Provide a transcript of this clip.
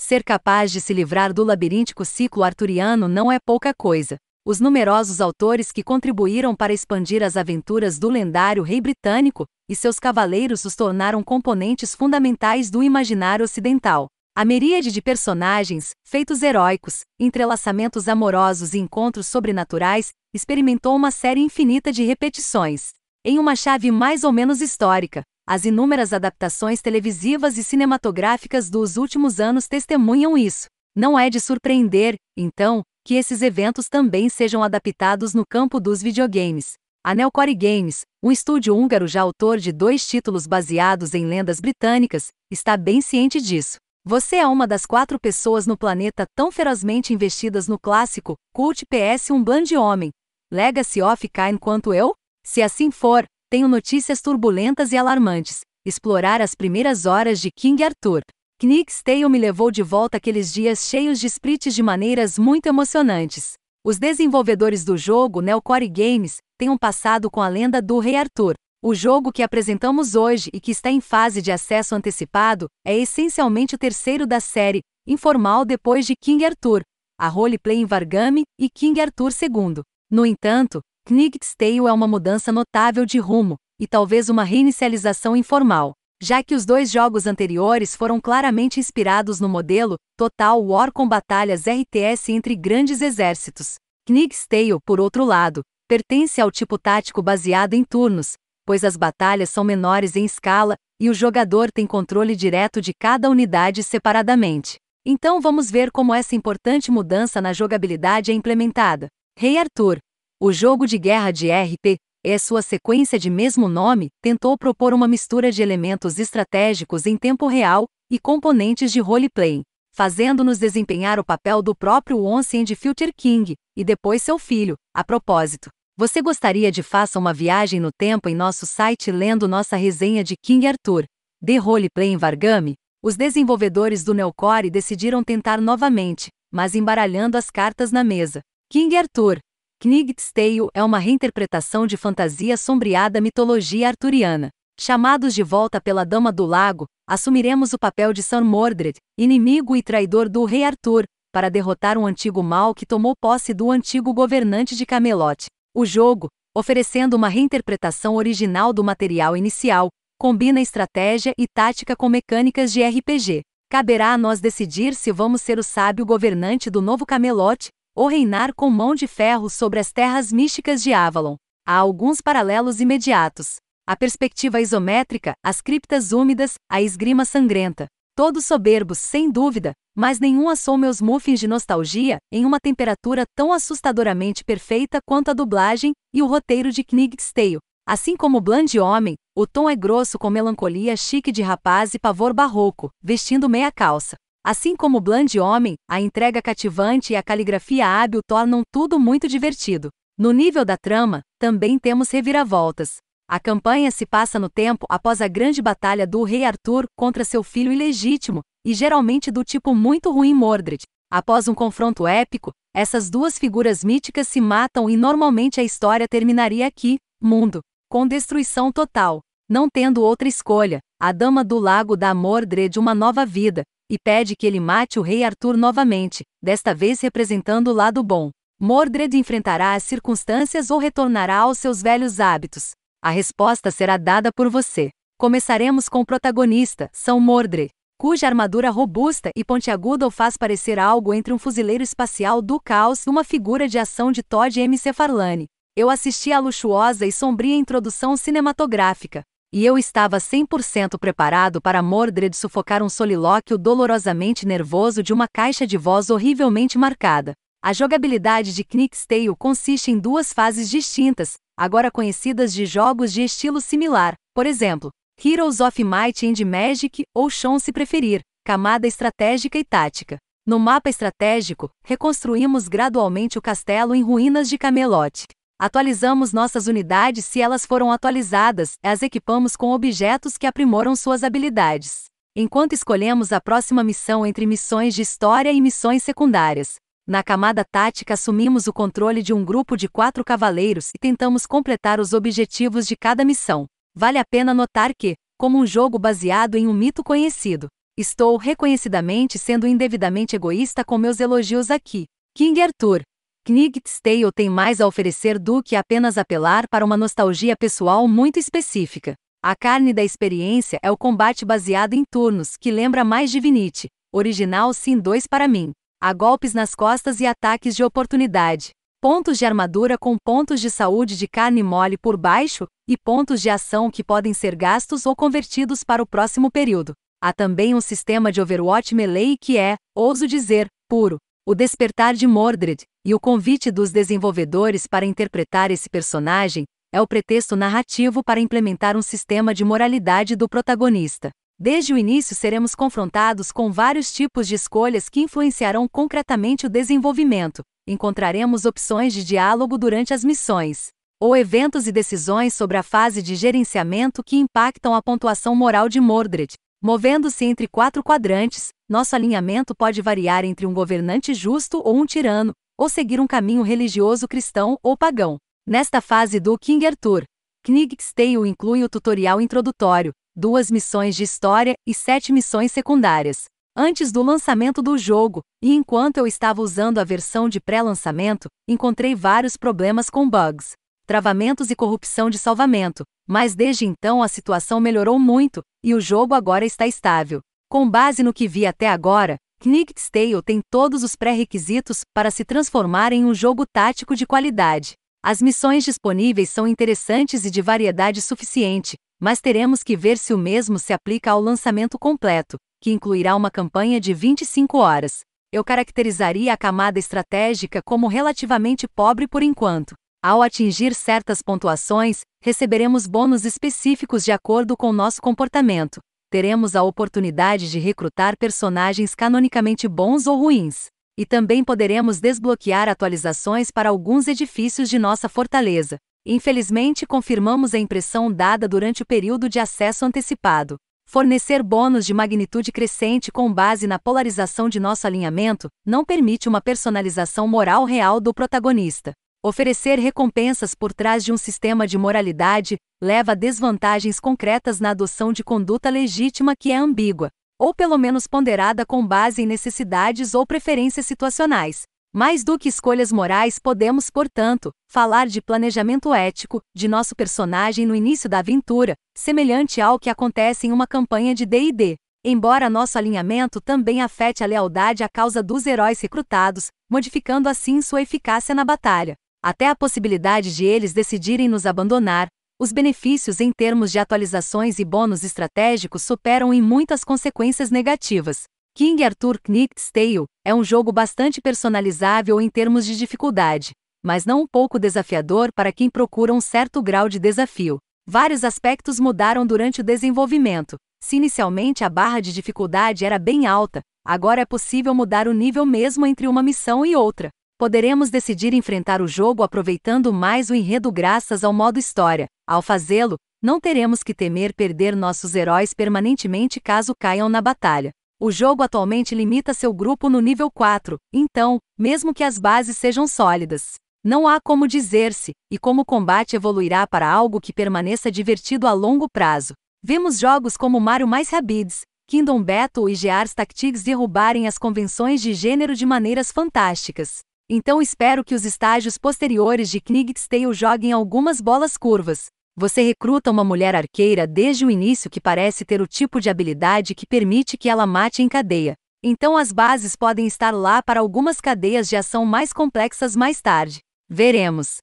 Ser capaz de se livrar do labiríntico ciclo arturiano não é pouca coisa. Os numerosos autores que contribuíram para expandir as aventuras do lendário rei britânico e seus cavaleiros os tornaram componentes fundamentais do imaginário ocidental. A miríade de personagens, feitos heróicos, entrelaçamentos amorosos e encontros sobrenaturais, experimentou uma série infinita de repetições. Em uma chave mais ou menos histórica, as inúmeras adaptações televisivas e cinematográficas dos últimos anos testemunham isso. Não é de surpreender, então, que esses eventos também sejam adaptados no campo dos videogames. A Nellcore Games, um estúdio húngaro já autor de 2 títulos baseados em lendas britânicas, está bem ciente disso. Você é uma das 4 pessoas no planeta tão ferozmente investidas no clássico, cult PS1 Blind Homem, Legacy of Kain quanto eu? Se assim for, tenho notícias turbulentas e alarmantes. Explorar as primeiras horas de King Arthur. Knight's Tale me levou de volta àqueles dias cheios de sprites de maneiras muito emocionantes. Os desenvolvedores do jogo Nellcore Games têm um passado com a lenda do Rei Arthur. O jogo que apresentamos hoje e que está em fase de acesso antecipado é essencialmente o terceiro da série, informal depois de King Arthur, a Roleplay em Vargame e King Arthur II. No entanto, Knight's Tale é uma mudança notável de rumo, e talvez uma reinicialização informal, já que os 2 jogos anteriores foram claramente inspirados no modelo Total War com batalhas RTS entre grandes exércitos. Knight's Tale, por outro lado, pertence ao tipo tático baseado em turnos, pois as batalhas são menores em escala e o jogador tem controle direto de cada unidade separadamente. Então vamos ver como essa importante mudança na jogabilidade é implementada. Rei Arthur. O jogo de guerra de RP, e sua sequência de mesmo nome, tentou propor uma mistura de elementos estratégicos em tempo real e componentes de roleplay, fazendo-nos desempenhar o papel do próprio Once and Future King, e depois seu filho. A propósito, você gostaria de fazer uma viagem no tempo em nosso site lendo nossa resenha de King Arthur, The Roleplay em Vargame? Os desenvolvedores do Nellcore decidiram tentar novamente, mas embaralhando as cartas na mesa. King Arthur. Knight's Tale é uma reinterpretação de fantasia sombreada mitologia arturiana. Chamados de volta pela Dama do Lago, assumiremos o papel de Sir Mordred, inimigo e traidor do Rei Arthur, para derrotar um antigo mal que tomou posse do antigo governante de Camelot. O jogo, oferecendo uma reinterpretação original do material inicial, combina estratégia e tática com mecânicas de RPG. Caberá a nós decidir se vamos ser o sábio governante do novo Camelot, ou reinar com mão de ferro sobre as terras místicas de Avalon. Há alguns paralelos imediatos. A perspectiva isométrica, as criptas úmidas, a esgrima sangrenta. Todos soberbos, sem dúvida, mas nenhum assou meus muffins de nostalgia em uma temperatura tão assustadoramente perfeita quanto a dublagem e o roteiro de Knight's Tale. Assim como Blind Homem, o tom é grosso com melancolia chique de rapaz e pavor barroco, vestindo meia calça. Assim como Blind Homem, a entrega cativante e a caligrafia hábil tornam tudo muito divertido. No nível da trama, também temos reviravoltas. A campanha se passa no tempo após a grande batalha do Rei Arthur contra seu filho ilegítimo, e geralmente do tipo muito ruim Mordred. Após um confronto épico, essas 2 figuras míticas se matam e normalmente a história terminaria aqui, mundo, com destruição total. Não tendo outra escolha, a Dama do Lago dá a Mordred uma nova vida, e pede que ele mate o Rei Arthur novamente, desta vez representando o lado bom. Mordred enfrentará as circunstâncias ou retornará aos seus velhos hábitos? A resposta será dada por você. Começaremos com o protagonista, Sir Mordred, cuja armadura robusta e pontiaguda o faz parecer algo entre um fuzileiro espacial do caos e uma figura de ação de Todd McFarlane. Eu assisti à luxuosa e sombria introdução cinematográfica, e eu estava 100% preparado para Mordred sufocar um solilóquio dolorosamente nervoso de uma caixa de voz horrivelmente marcada. A jogabilidade de Knight's Tale consiste em 2 fases distintas, agora conhecidas de jogos de estilo similar, por exemplo, Heroes of Might and Magic ou Shon se preferir, camada estratégica e tática. No mapa estratégico, reconstruímos gradualmente o castelo em ruínas de Camelot. Atualizamos nossas unidades se elas foram atualizadas e as equipamos com objetos que aprimoram suas habilidades. Enquanto escolhemos a próxima missão entre missões de história e missões secundárias. Na camada tática assumimos o controle de um grupo de 4 cavaleiros e tentamos completar os objetivos de cada missão. Vale a pena notar que, como um jogo baseado em um mito conhecido, Estou reconhecidamente sendo indevidamente egoísta com meus elogios aqui. King Arthur. Knight's Tale tem mais a oferecer do que apenas apelar para uma nostalgia pessoal muito específica. A carne da experiência é o combate baseado em turnos, que lembra mais Divinity, original Sin 2 para mim. Há golpes nas costas e ataques de oportunidade. Pontos de armadura com pontos de saúde de carne mole por baixo, e pontos de ação que podem ser gastos ou convertidos para o próximo período. Há também um sistema de Overwatch Melee que é, ouso dizer, puro. O despertar de Mordred, e o convite dos desenvolvedores para interpretar esse personagem, é o pretexto narrativo para implementar um sistema de moralidade do protagonista. Desde o início seremos confrontados com vários tipos de escolhas que influenciarão concretamente o desenvolvimento. Encontraremos opções de diálogo durante as missões, ou eventos e decisões sobre a fase de gerenciamento que impactam a pontuação moral de Mordred. Movendo-se entre 4 quadrantes, nosso alinhamento pode variar entre um governante justo ou um tirano, ou seguir um caminho religioso cristão ou pagão. Nesta fase do King Arthur, Knight's Tale inclui o tutorial introdutório, 2 missões de história e 7 missões secundárias. Antes do lançamento do jogo, e enquanto eu estava usando a versão de pré-lançamento, encontrei vários problemas com bugs, travamentos e corrupção de salvamento, mas desde então a situação melhorou muito, e o jogo agora está estável. Com base no que vi até agora, Knight's Tale tem todos os pré-requisitos para se transformar em um jogo tático de qualidade. As missões disponíveis são interessantes e de variedade suficiente, mas teremos que ver se o mesmo se aplica ao lançamento completo, que incluirá uma campanha de 25 horas. Eu caracterizaria a camada estratégica como relativamente pobre por enquanto. Ao atingir certas pontuações, receberemos bônus específicos de acordo com nosso comportamento. Teremos a oportunidade de recrutar personagens canonicamente bons ou ruins. E também poderemos desbloquear atualizações para alguns edifícios de nossa fortaleza. Infelizmente, confirmamos a impressão dada durante o período de acesso antecipado. Fornecer bônus de magnitude crescente com base na polarização de nosso alinhamento não permite uma personalização moral real do protagonista. Oferecer recompensas por trás de um sistema de moralidade leva a desvantagens concretas na adoção de conduta legítima que é ambígua, ou pelo menos ponderada com base em necessidades ou preferências situacionais. Mais do que escolhas morais, podemos, portanto, falar de planejamento ético de nosso personagem no início da aventura, semelhante ao que acontece em uma campanha de D&D. Embora nosso alinhamento também afete a lealdade à causa dos heróis recrutados, modificando assim sua eficácia na batalha. Até a possibilidade de eles decidirem nos abandonar, os benefícios em termos de atualizações e bônus estratégicos superam em muitas consequências negativas. King Arthur Knight's Tale é um jogo bastante personalizável em termos de dificuldade, mas não um pouco desafiador para quem procura um certo grau de desafio. Vários aspectos mudaram durante o desenvolvimento. Se inicialmente a barra de dificuldade era bem alta, agora é possível mudar o nível mesmo entre uma missão e outra. Poderemos decidir enfrentar o jogo aproveitando mais o enredo graças ao modo história. Ao fazê-lo, não teremos que temer perder nossos heróis permanentemente caso caiam na batalha. O jogo atualmente limita seu grupo no nível 4, então, mesmo que as bases sejam sólidas, não há como dizer-se, e como o combate evoluirá para algo que permaneça divertido a longo prazo. Vemos jogos como Mario + Rabbids, Kingdom Battle e Gears Tactics derrubarem as convenções de gênero de maneiras fantásticas. Então espero que os estágios posteriores de Knight's Tale joguem algumas bolas curvas. Você recruta uma mulher arqueira desde o início que parece ter o tipo de habilidade que permite que ela mate em cadeia. Então as bases podem estar lá para algumas cadeias de ação mais complexas mais tarde. Veremos.